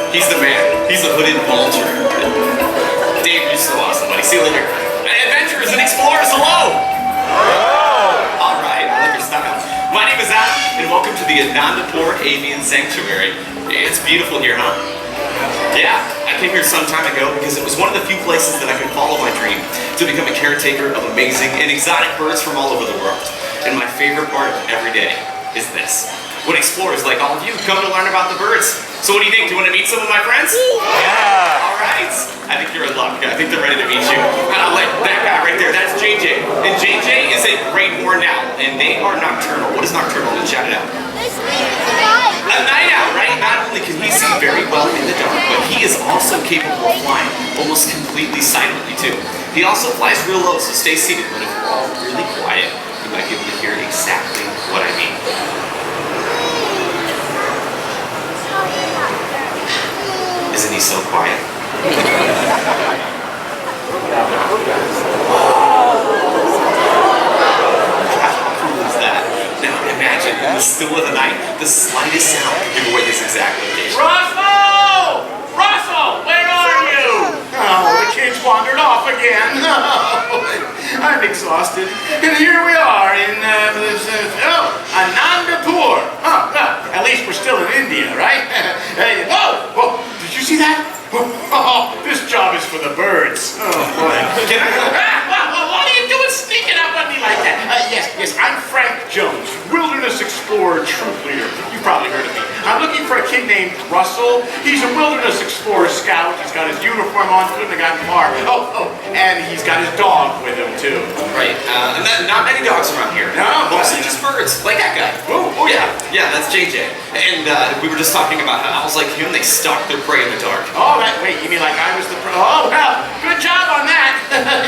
He's the man. He's the hooded vulture. Dave, you're so awesome, buddy. See you later. Adventurers and explorers, hello! All right, I like your style. My name is Adam, and welcome to the Anandapur Avian Sanctuary. It's beautiful here, huh? Yeah, I came here some time ago because it was one of the few places that I could follow my dream to become a caretaker of amazing and exotic birds from all over the world. And my favorite part of every day is this. When explorers like all of you come to learn about the birds. So what do you think? Do you want to meet some of my friends? Yeah! Alright! I think you're in luck. I think they're ready to meet you. Like that guy right there, that's JJ. And JJ is a great horned owl, and they are nocturnal. What is nocturnal? Let's shout it out. A night owl, right? Not only can he see very well in the dark, but he is also capable of flying almost completely silently too. He also flies real low, so stay seated, but if we're all really quiet, you might be able to hear exactly what I mean. Isn't he so quiet? How cool is that? Now imagine in the still of the night, the slightest sound can give away this exact location. Russell! Russell, where are you? Oh, the kids wandered off again. I'm exhausted. And here we are in Anandapur. Oh, well, at least we're still in India, right? Whoa! Whoa! Did you see that? Oh, this job is for the birds. Oh, boy. Can I go? What are you doing sneaking up on me like that? Yes, I'm Frank Jones, Wilderness Explorer Troop Leader. You've probably heard of me. I'm looking for a kid named Russell. He's a Wilderness Explorer scout. He's got his uniform on, couldn't have gotten far. Oh, and he's got his dog with him, too. Right, not many dogs around here. No? Mostly just birds, like that guy. Oh, yeah. Yeah, that's JJ. And we were just talking about how owls like him, they stalk their prey in the dark. Oh, wait, you mean like I was the Oh, well, good job on that.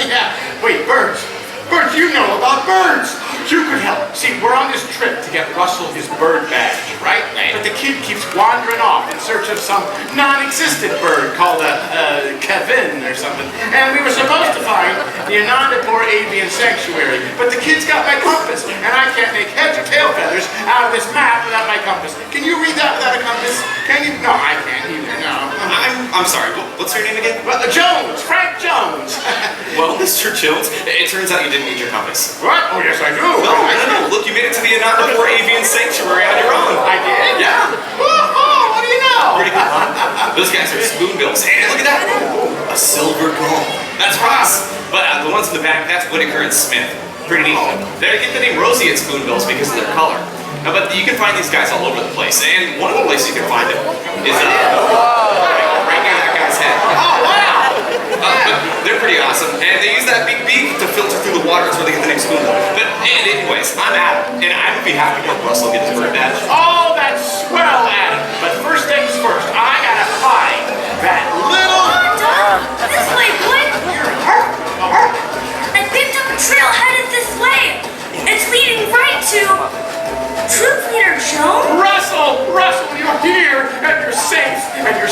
Yeah. Wait, birds. Birds, you know about birds. You could help. See, we're on this trip to get Russell his bird badge, right? But the kid keeps wandering off in search of some non-existent bird called a Kevin or something. And we were supposed to find the Anandapur Avian Sanctuary, but the kid's got my compass, and I can't make heads or tail feathers out of this map without my compass. Can you read that without a compass? Can you? No, I can't either, no. I'm sorry, what's your name again? Well, Jones, Frank Jones. Well, Mr. Jones, it turns out you didn't need your compass. What? Oh, yes, I do. No. Look, you made it to the Anandapur Avian Sanctuary on your own. I did? Yeah. Oh, what do you know? Pretty good, huh? Those guys are spoonbills. Hey, look at that. A silver gull. That's Ross. But the ones in the back, that's Whitaker and Smith. Pretty neat. They get the name roseate spoonbills because of their color. But you can find these guys all over the place. And one of the places you can find them is right near that guy's head. Oh, wow. But they're pretty awesome, and they use that big beak to filter through the water. That's where they get the name spoonbill. But anyways, I'm Adam, and I would be happy to help Russell get his bird badge. Oh, that's swell, Adam. But first things first, I gotta find that little... This way, boy! I picked up a trail headed this way. It's leading right to... Troop Leader Jones? Russell, you're here, and you're safe, and you're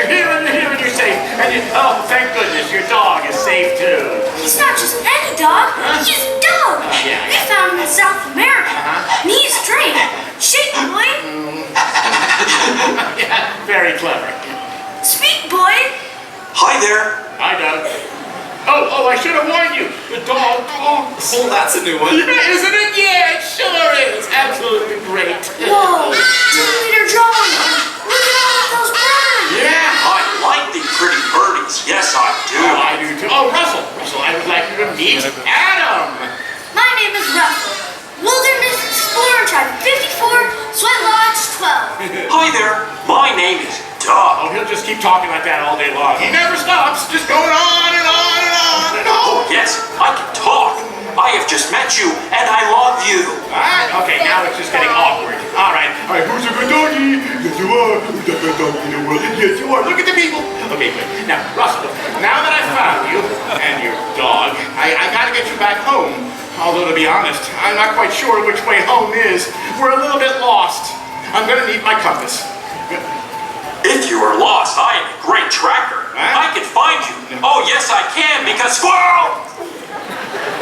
here, and you're safe, and oh, thank goodness, your dog is safe too. He's not just any dog, he's a dog. Yeah. We found him in South America, and he's trained. Shake, boy. Yeah, very clever. Speak, boy. Hi there. Hi, Doug. Oh, I should have warned you. The dog talks. Oh, that's a new one. Yeah, isn't it? Yeah, it sure is. Absolutely great. Whoa, Troop Leader Jones, look at all of those birds. Yeah. I like the pretty birdies. Yes, I do. Oh, I do too. Oh, Russell, I would like you to meet Adam. My name is Russell, Wilderness Explorer Tribe 54, Sweat Lodge 12. Hi there. My name is Doug. Oh, he'll just keep talking like that all day long. He never stops, just going on and on and on and on. Oh, yes, I can talk. I have just met you, and I love you. Alright, okay, now it's just getting awkward. Alright, who's a good doggy? Yes, you are. Who's the best dog in the world? Yes, you are. Look at the people. Okay, wait. Now, Russell, now that I found you and your dog, I gotta get you back home. Although, to be honest, I'm not quite sure which way home is. We're a little bit lost. I'm gonna need my compass. If you are lost, I am a great tracker. I can find you. Oh, yes, I can, because squirrel!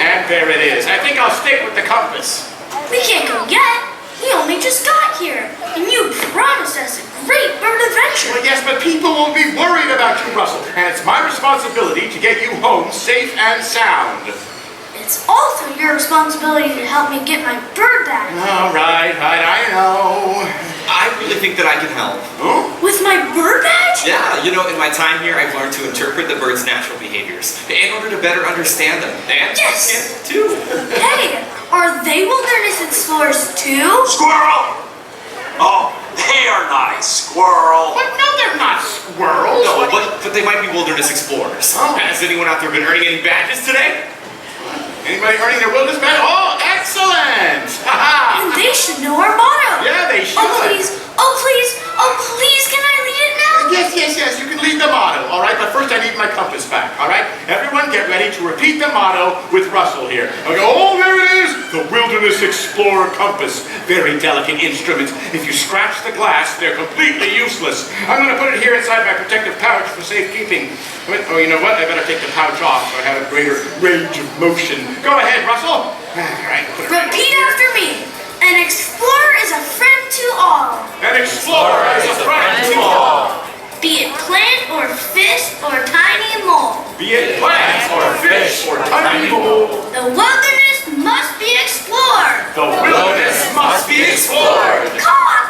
And there it is. I think I'll stick with the compass. We can't go yet. He only just got here, and you promised us a great bird adventure. Well, yes, but people will be worried about you, Russell, and it's my responsibility to get you home safe and sound. It's also your responsibility to help me get my bird badge. All right, I know. I really think that I can help. Huh? With my bird badge? Yeah, you know, in my time here, I've learned to interpret the bird's natural behaviors in order to better understand them. And Yes. too. Hey, are they wilderness explorers too? Squirrel! Oh, they are nice, squirrel. But no, they're not squirrels. No, but they might be wilderness explorers. Oh. Has anyone out there been earning any badges today? Anybody earning their wilderness badge? Oh, excellent! And they should know our motto. Yeah, they should. Oh please, can I read it now? Yes, you can lead the motto, all right? But first I need my compass back, all right? Everyone get ready to repeat the motto with Russell here. Okay, oh, there it is! The Wilderness Explorer Compass. Very delicate instrument. If you scratch the glass, they're completely useless. I'm going to put it here inside my protective pouch for safekeeping. Oh, you know what? I better take the pouch off so I have a greater range of motion. Go ahead, Russell. All right, put it right Repeat here. after me. An explorer is a friend to all. An explorer is a friend to all. Be it plant or fish or tiny mole. Be it plants or fish or tiny mole. The wilderness must be explored. The wilderness must be explored. Caw,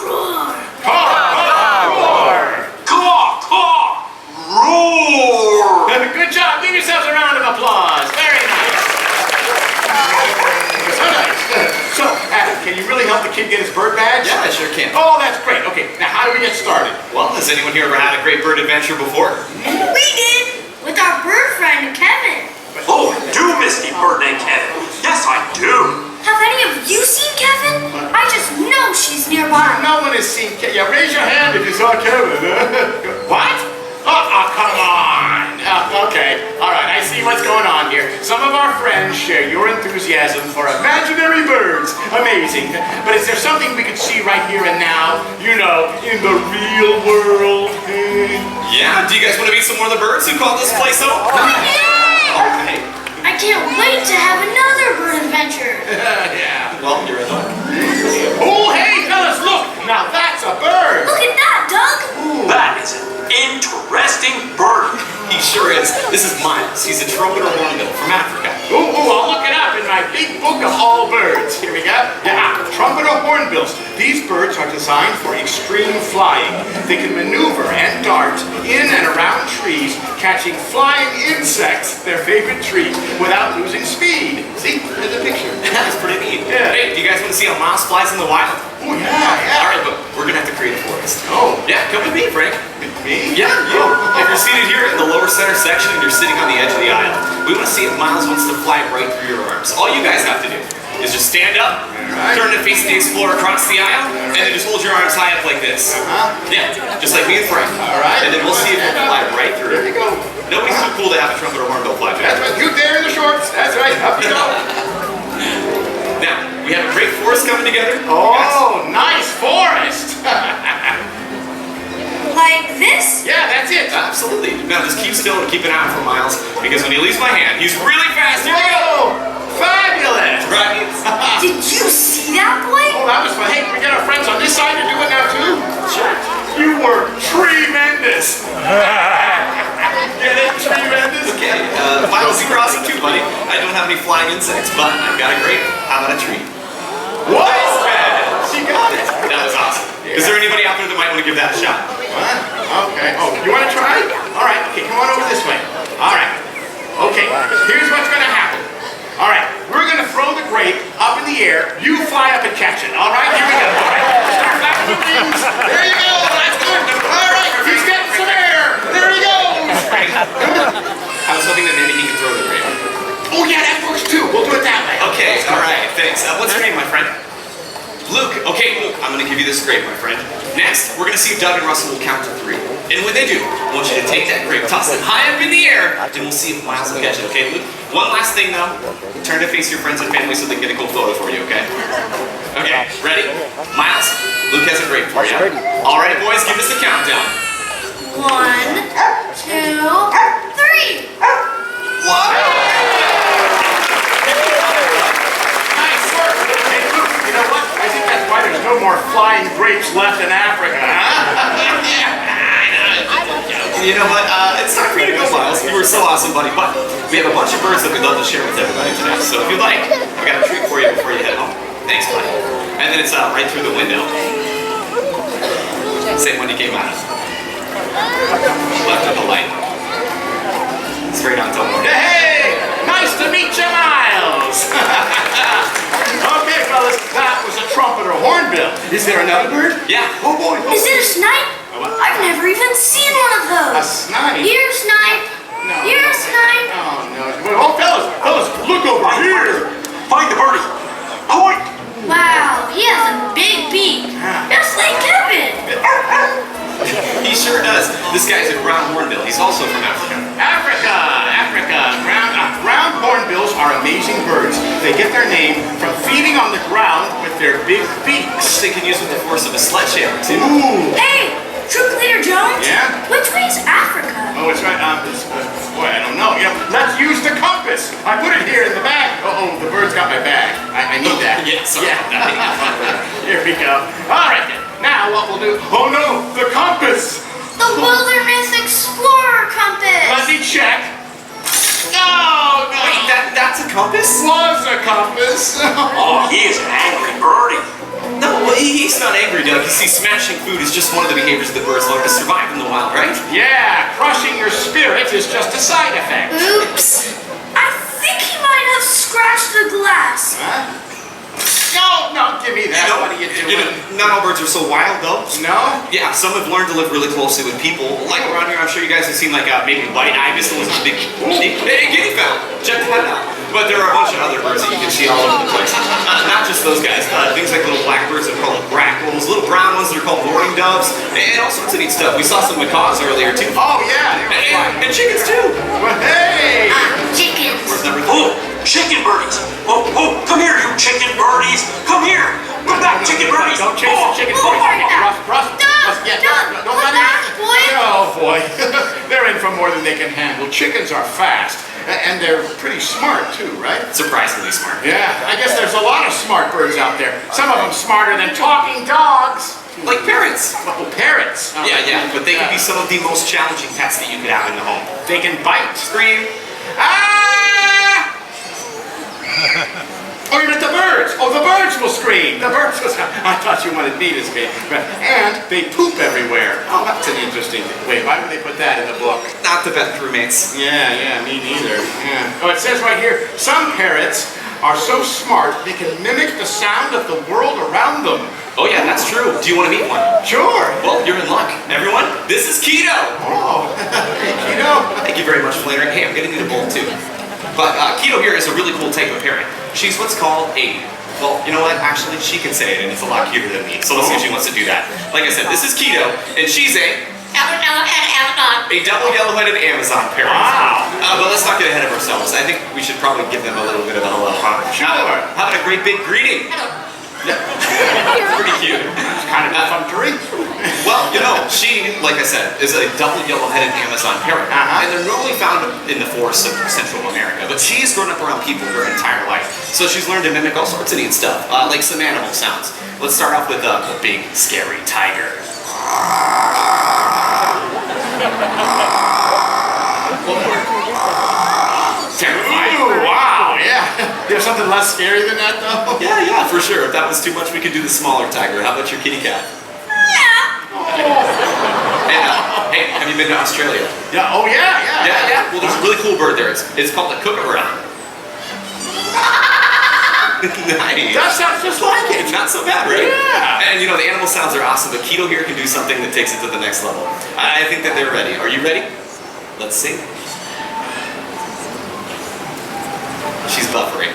roar. Roar! Caw, caw, roar! Good job. Give yourselves a round of applause. Very nice. So nice. So, Adam, can you really help the kid get his bird badge? Yeah, I sure can. Oh, that's great. Okay, now how do we get started? Well, has anyone here ever had a great bird adventure before? We did. With our bird friend, Kevin. Oh, do Misty Bird and Kevin. Yes, I do. Have any of you seen Kevin? I just know she's nearby. No one has seen Kevin. Yeah, raise your hand if you saw Kevin. What? Oh, come on. Okay. All right, I see what's going on here. Some of our friends share your enthusiasm for imaginary birds. Amazing. But is there something we could see right here and now? You know, in the real world? Yeah, do you guys want to meet some more of the birds who call this place home? Yeah! Okay. I can't wait to have another bird adventure. Yeah. Well, you're in luck. Oh, hey, fellas, look. Now that's a bird. Look at that, Doug. That is an interesting bird. He sure is. This is Miles. He's a trumpeter hornbill from Africa. Ooh, I'll look it up in my big book of all birds. Here we go. Yeah, trumpeter hornbills. These birds are designed for extreme flying. They can maneuver and dart in and around trees, catching flying insects, their favorite treat, without losing speed. See, there's a picture. That's pretty neat. Yeah. Hey, do you guys want to see how Miles flies in the wild? Oh, yeah. All right, but we're going to have to create a forest. Oh, Yeah, come with me, Frank. me? Yeah, you. If you're seated here in the lower center section and you're sitting on the edge of the aisle, we want to see if Miles wants to fly right through your arms. All you guys have to do is just stand up, right. turn to face the explorer across the aisle, and then just hold your arms high up like this. Yeah, just like me and Frank. All right. And then we'll see if we'll fly right through. There you go. Nobody's too cool to have a trumpeter hornbill fly through. That's right. You there in the shorts. That's right. Up you go. Now, we have a great forest coming together. Oh, nice forest. Like this? Yeah, that's it. Absolutely. Now just keep still and keep an eye out for Miles, because when he leaves my hand, he's really fast. Here we go. Whoa! Fabulous! Right? Did you see that, boy? Oh, that was fun. Hey, can we get our friends on this side to do it now, too? Sure. You were tremendous. Get it? Tremendous? Okay, Miles, you're awesome too, buddy. I don't have any flying insects, but I've got a grape. How about a tree? What? She got it. That was awesome. Is there anybody out there that might want to give that a shot? What? Okay. Oh, you want to try? All right. Okay, come on over this way. All right. Okay, here's what's going to happen. All right, we're going to throw the grape up in the air. You fly up and catch it. All right, here we go. All right, start flapping the wings. There you go. That's good. All right, he's getting some air. There he goes. I was hoping that maybe he could throw the grape. Oh, yeah, that works too. We'll do it that way. Okay, all right, thanks. What's your name, my friend? Luke. Okay, Luke, I'm going to give you this grape, my friend. Next, we're going to see if Doug and Russell will count to 3. And when they do, I want you to take that grape, toss it high up in the air, and we'll see if Miles will catch it, okay, Luke? One last thing, though. Turn to face your friends and family so they can get a cool photo for you, okay? Okay, ready? Miles, Luke has a grape for you. All right, boys, give us the countdown. 1, 2, 3. Nice work. Hey, Luke, you know what? I think no more flying grapes left in Africa, huh? You know what? It's time for you to go, Miles. You were so awesome, buddy. But we have a bunch of birds that we'd love to share with everybody today. So if you'd like, I got a treat for you before you head home. Thanks, buddy. And then it's right through the window. Same one you came out of. Left of the light. Straight on, don't worry. Hey! Nice to meet you, Miles! Okay, fellas, that was a trumpet or hornbill. Is there another bird? Yeah. Oh, boy. Oh, Is it a snipe? I've never even seen one of those. a snipe? You're a snipe. No. You're a snipe. Oh, no. Oh, fellas, look over here. Find the birdie. Point. Wow, he has a big beak. Just like Kevin. He sure does. This guy's a ground hornbill. He's also from Africa. Africa. Ground hornbills are amazing birds. They get their name from feeding on the ground with their big beaks. They can use with the force of a sledgehammer, too. Ooh. Hey, Troop Leader Jones. Yeah? Which way is Africa? Oh, it's right. Boy, I don't know. Let's use the compass. I put it here in the bag. Oh, the bird's got my bag. I need that. Yeah, sorry about that. Here we go. All right, then. Now what we'll do... Oh, no, the compass. The Wilderness Explorer compass. Let me check. No. Wait, that's a compass? Was a compass. Oh, he is an angry birdie. No, he's not angry, Doug. You see, smashing food is just one of the behaviors that birds learn to survive in the wild, right? Yeah, crushing your spirit is just a side effect. Oops. I think he might have scratched the glass. Huh? No, give me that. What are you doing? Not all birds are so wild, though. No? Yeah, some have learned to live really closely with people. Like around here, I'm sure you guys have seen like maybe white ibis, the ones with big guinea fowl. Check that out. But there are a bunch of other birds that you can see all over the place. Not just those guys. Things like little blackbirds that are called grackles, little brown ones that are called mourning doves, and all sorts of neat stuff. We saw some macaws earlier too. Oh yeah, And chickens too. Well, hey! Chickens. Oh, chicken birdies. Oh, come here, you chicken birdies. Come here. Come back, chicken birdies. Don't chase the chicken Oh, birdies. Doug, Don't come let back, boy. Oh boy, they're in for more than they can handle. Chickens are fast, and they're pretty smart too, right? Surprisingly smart. Yeah, I guess there's a lot of smart birds out there. Some of them smarter than talking dogs. Like parrots. Oh, parrots. Oh, Yeah, but they can be some of the most challenging pets that you could have in the home. They can bite. Scream. Ah! Oh, you meant the birds. Oh, the birds will scream. The birds will scream. I thought you wanted me to scream. And they poop everywhere. Oh, that's an interesting way. Why would they put that in the book? Not the vet crewmates. Yeah, me neither. Yeah. Oh, it says right here, some parrots are so smart they can mimic the sound of the world around them. Oh yeah, that's true. Do you want to meet one? Sure. Well, you're in luck. Everyone, this is Keto. Oh, Thank you very much, Flannery. Hey, I'm gonna need a bowl too. But Keto here is a really cool type of parrot. She's what's called a, well, you know what? Actually, she can say it, and it's a lot cuter than me. So let's see if she wants to do that. Like I said, this is Keto, and she's a double yellow-headed Amazon parrot. Wow. But let's not get ahead of ourselves. I think we should probably give them a little bit of a hello. Sure. How about a great big greeting? Pretty cute. Kind of perfunctory. Well, she, like I said, is a double yellow-headed Amazon parrot. And they're normally found in the forests of Central America. But she's grown up around people her entire life. So she's learned to mimic all sorts of neat stuff, like some animal sounds. Let's start off with a big, scary tiger. One more. Terrifying. Ooh, wow, yeah. There's something less scary than that, though? Yeah, for sure. If that was too much, we could do the smaller tiger. How about your kitty cat? And, hey, have you been to Australia? Yeah, oh yeah. Yeah. Well, there's a really cool bird there. It's called a kookaburra. Nice. That sounds just like it. Not so bad, right? Yeah. And the animal sounds are awesome, but Keto here can do something that takes it to the next level. I think that they're ready. Are you ready? Let's see. She's buffering.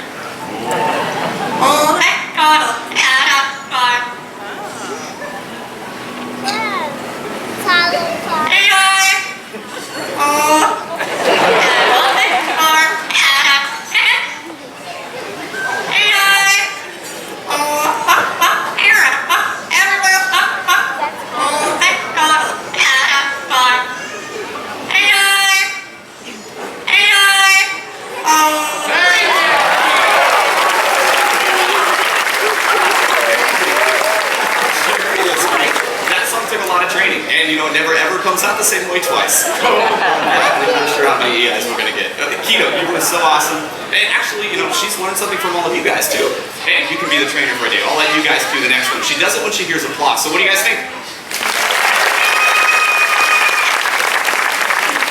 And you know, it never ever comes out the same way twice. I'm not sure how many we're gonna get. Keto, you were so awesome. And actually, you know, she's learned something from all of you guys too. And you can be the trainer for a day. I'll let you guys do the next one. She does it when she hears applause. So what do you guys think?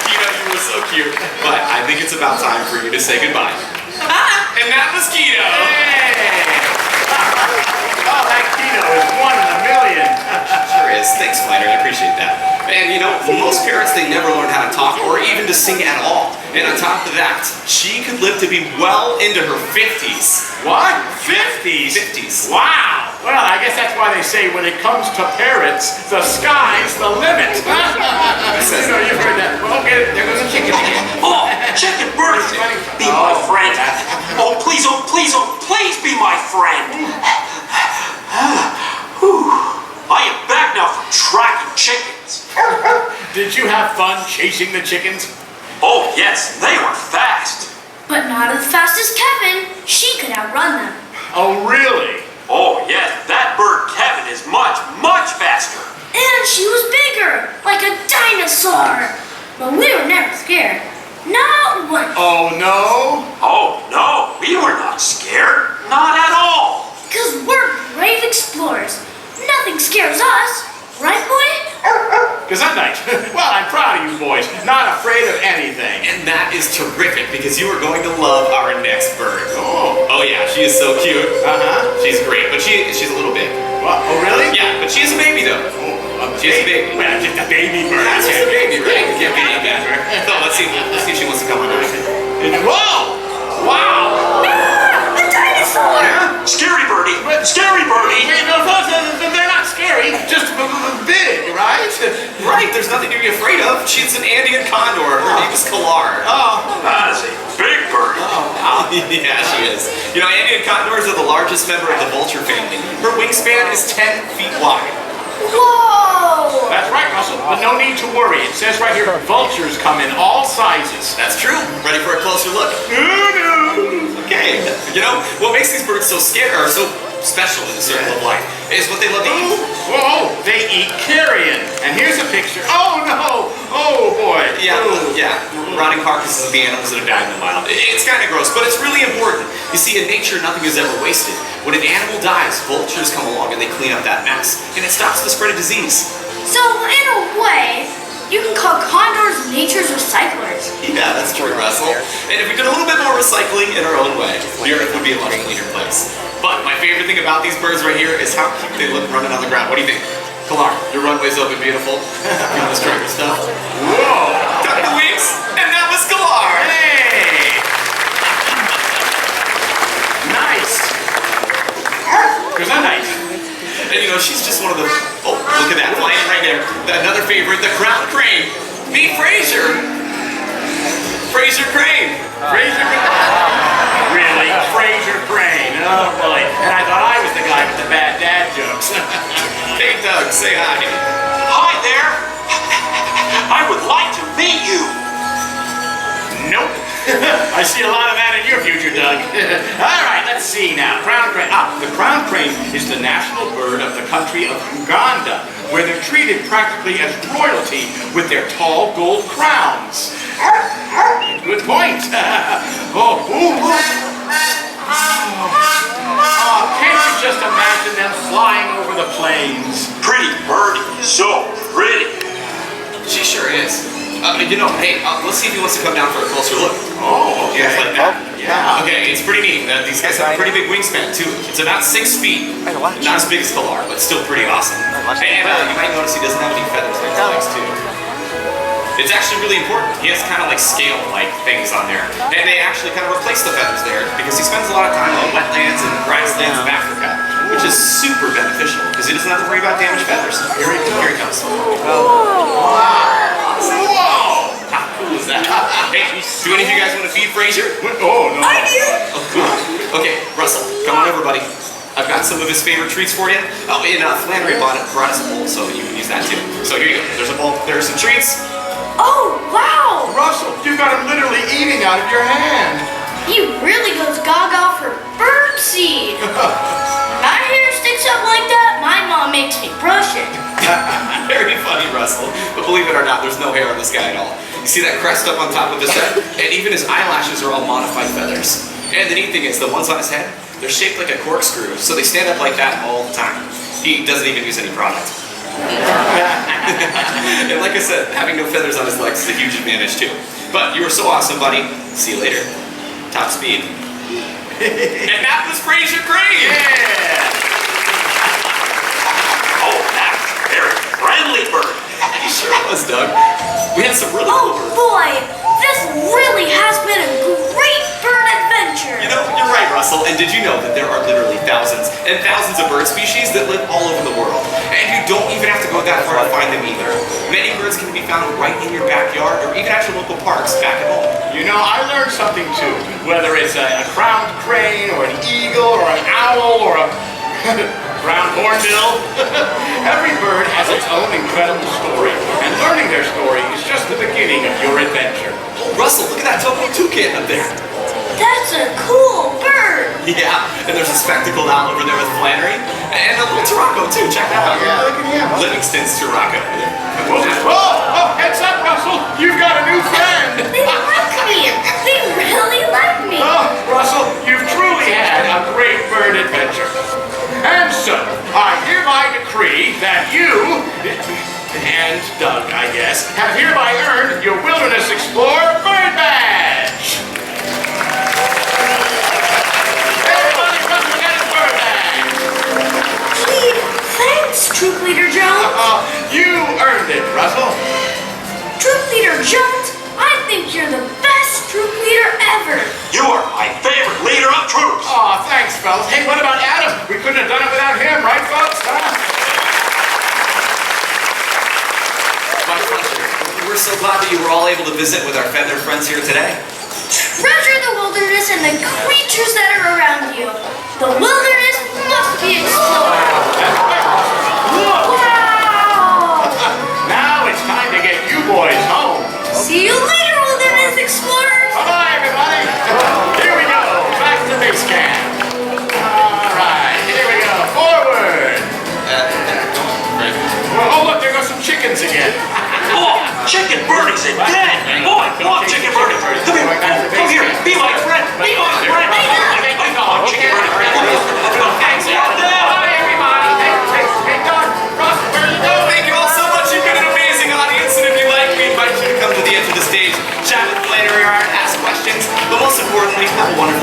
Keto, you were so cute. But I think it's about time for you to say goodbye. And that was Keto. Hey! Oh, that Keto is 1 in a million. Sure is. Thanks, Fighter. I appreciate that. And you know, most parents, they never learn how to talk or even to sing at all. And on top of that, she could live to be well into her 50s. What? 50s? 50s. Wow. Well, I guess that's why they say when it comes to parrots, the sky's the limit. You know, you've heard that. Well, okay, there goes a chicken again. Oh, Chicken Birdie, be my friend. Oh, please, oh, please, oh, please be my friend. I am back now from tracking chickens. Did you have fun chasing the chickens? Oh, yes, they were fast. But not as fast as Kevin. She could outrun them. Oh, really? Oh, yes, that bird Kevin is much, much faster. And she was bigger, like a dinosaur. But we were never scared. Not once. Oh, no? Oh, no, we were not scared. Not at all. Because we're brave explorers. Nothing scares us. Right, boy? Gesundheit. Well, I'm proud of you boys. Not afraid of anything. And that is terrific because you are going to love our next bird. Oh yeah, she is so cute. She's great, but she's a little big. What? Oh, really? Yeah, but she is a baby though. She's a baby. Well, just a baby bird. That's just a baby, right? You can't be any better. So let's see if she wants to come on over. Whoa! Wow! A dinosaur! Scary birdie, scary birdie. Wait, no, they're not scary, just big, right? Right, there's nothing to be afraid of. She's an Andean condor. Her name is Kalar. That is a big birdie. Yeah, she is. You know, Andean condors are the largest member of the vulture family. Her wingspan is 10 feet wide. Whoa! That's right, Russell, but no need to worry. It says right here, vultures come in all sizes. That's true. Ready for a closer look? Okay. You know, what makes these birds so so special in the circle of life is what they love to eat. Whoa, they eat carrion. And here's a picture. Oh, no. Oh, boy. Yeah, rotting carcasses of the animals that have died in the wild. It's kind of gross, but it's really important. You see, in nature, nothing is ever wasted. When an animal dies, vultures come along and they clean up that mess, and it stops the spread of disease. So, in a way, you can call condors nature's recyclers. Yeah, that's true, Russell. And if we did a little bit more recycling in our own way, the Earth would be a much cleaner place. But my favorite thing about these birds right here is how cute they look running on the ground. What do you think? Kalar, your runway's open beautiful. You know this striker stuff? Whoa. Tuck the wings, and that was Kalar. Hey. Nice. Gesundheit. And you know, she's just one of the, oh, look at that, flying right there. Another favorite, the crown crane. Meet Fraser. Fraser Crane. Fraser Crane. Really? Fraser Crane. Oh, boy. And I thought I was the guy with the bad dad jokes. Hey, Doug, say hi. Hi there. I would like to meet you. Nope. I see a lot of that in your future, Doug. All right, let's see now. Crown crane. The crown crane is the national bird of the country of Uganda, where they're treated practically as royalty with their tall gold crowns. Good point. Can't you just imagine them flying over the plains? Pretty birdie, so pretty. She sure is. You know, hey, let's see if he wants to come down for a closer look. Oh, okay. You guys like that? Yeah. Okay, it's pretty neat. These guys have a pretty big wingspan, too. It's about 6 feet. Not as big as Kalar, but still pretty awesome. And you might notice he doesn't have any feathers on his legs, too. It's actually really important. He has kind of like scale-like things on there. And they actually kind of replace the feathers there because he spends a lot of time on wetlands and grasslands of Africa, which is super beneficial because he doesn't have to worry about damaged feathers. Here he comes. Whoa! How cool is that? Hey, do any of you guys want to feed Fraser? Oh, no. I do! Oh, cool. Okay, Russell, come on over, buddy. I've got some of his favorite treats for you. Oh, and Flannery brought us a bowl, so you can use that too. So here you go. There's a bowl. There's some treats. Oh, wow! Russell, you got him literally eating out of your hand. He really goes gaga for birdseed. My hair sticks up like that, my mom makes me brush it. Very funny, Russell. But believe it or not, there's no hair on this guy at all. You see that crest up on top of his head? And even his eyelashes are all modified feathers. And the neat thing is, the ones on his head, they're shaped like a corkscrew, so they stand up like that all the time. He doesn't even use any product. And like I said, having no feathers on his legs is a huge advantage too. But you were so awesome, buddy. See you later. Top speed. And that was Fraser Crane! Yeah! Oh, that's a very friendly bird. He sure was, Doug. We had some really Oh cool birds. boy, this really has been a great bird adventure. You know, you're right, Russell. And did you know that there are literally thousands and thousands of bird species that live all over the world? And you don't even have to go that far to find them either. Many birds can be found right in your backyard or even at your local parks back at home. You know, I learned something too. Whether it's a crowned crane or an eagle or an owl or a brown hornbill, every bird has its own incredible story. And learning their story is just the beginning of your adventure. Oh, Russell, look at that topo toucan up there. That's a cool bird. Yeah, and there's a spectacled owl over there with Flannery. And a little Turako too, check that out. Yeah, look at him. Livingston's Turako. Oh, heads up, Russell. You've got a new friend. They like me. They really like me. Oh, Russell, you've truly had a great bird adventure. And so, I hereby decree that you, and Doug, I guess, have hereby earned your Wilderness Explorer Bird Badge. Everybody come to get his bird badge. Gee, thanks, Troop Leader Jones. You earned it, Russell. Troop Leader Jones, I think you're the best troop leader ever. You are my favorite leader of troops. Aw, thanks, fellas. Hey, what about Adam? We couldn't have done it without him, right, folks? Huh? My pleasure. We're so glad that you were all able to visit with our feathered friends here today. Treasure the wilderness and the creatures that are around you. The wilderness must be explored. Wow! Now it's time to get you boys home. See you later, wilderness explorers. Bye-bye, everybody. Here we go. Back to base camp. All right. Here we go. Forward. Oh, look, there go some chickens again. Oh, chicken birdies again. Boy, come on, chicken birdies. Come here. Come here. Be my friend. Be my friend. Come on, chicken birdies. Thanks, Adam. Bye, everybody. Hey, Doug, Russ, where you going? Thank you all so much. You've been an amazing audience. And if you like, we invite you to come to the edge of the stage, chat with Flannery or ask questions. But most importantly, have a wonderful